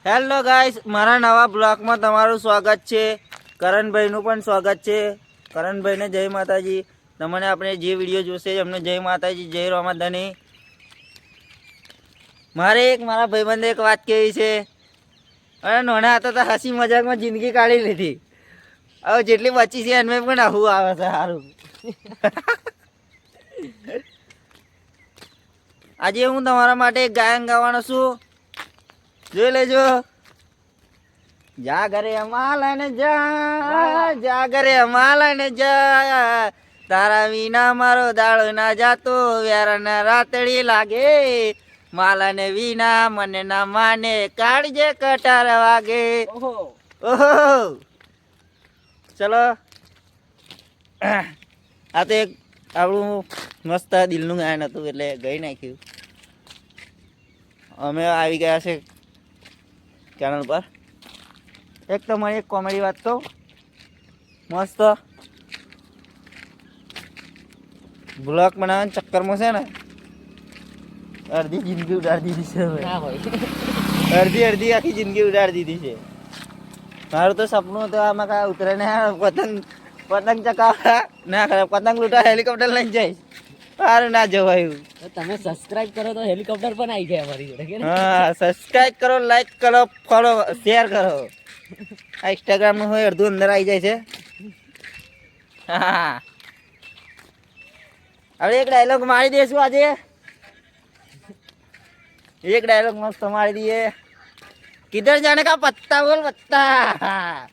Hello guys, મારા નવા બ્લોગમાં તમારું સ્વાગત છે. કરણભાઈનું પણ સ્વાગત છે. કરણભાઈને જય માતાજી. તમને આપણે જે વિડીયો જોશે એમને જય માતાજી, જય રામાધણી. મારે મારા ભાઈબંધે એક વાત કહેવી છે. અરે નાના હતા તો હસી મજાકમાં જિંદગી કાઢી લીધી. હવે જેટલી બચી છે એમને પણ આવું આવે છે સારું. આજે હું તમારા માટે એક ગાયન ગાવાનો છું, જોઈ લેજો. જા ઘરે માલને જા ઘરે માલને જા, તારા વિના મારો દાળ ના જાતો, વ્યારના રાતડી લાગે, માલને વિના મને ના માને, કાળજે કટાર વાગે. ઓહો ચલો, આ તો એક આપણું મસ્ત દિલનું ગાયન હતું એટલે ગઈ નાખ્યું. અમે આવી ગયા છે ચેનલ પર. એક તો મને એક કોમેડી વાત કહું, મસ્ત બ્લોગ બનાવવાના ચક્કરમાં છે ને અડધી જિંદગી ઉડાડી દીધી છે. અડધી આખી જિંદગી ઉડાડી દીધી છે. મારું તો સપનું હતું આમાં કાંઈ ઉતરે ને પતંગ ચકાવવા ના કરે, પતંગ લૂંટા હેલિકોપ્ટર લઈને જઈશ. સારું ના જવાયું. તમે સબસ્ક્રાઇબ કરો તો હેલિકોપ્ટર પણ આવી જાય અમારી જોડે. હા, સબસ્ક્રાઇબ કરો, લાઈક કરો, ફોલો, શેર કરો. આ ઇન્સ્ટાગ્રામ નું હોય અડધું અંદર આવી જાય છે. હા, હવે એક ડાયલોગ મારી દઈશું આજે. એક ડાયલોગ મસ્ત મારી દઈએ. કિધર જાને કા પત્તા બોલ પત્તા,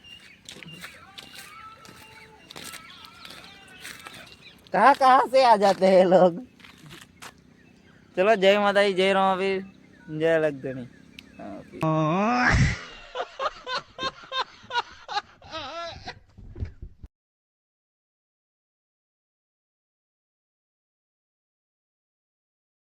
कहाँ कहाँ से आ जाते हैं लोग. चलो, जय माता दी, जय रामावीर, जय लखधनी.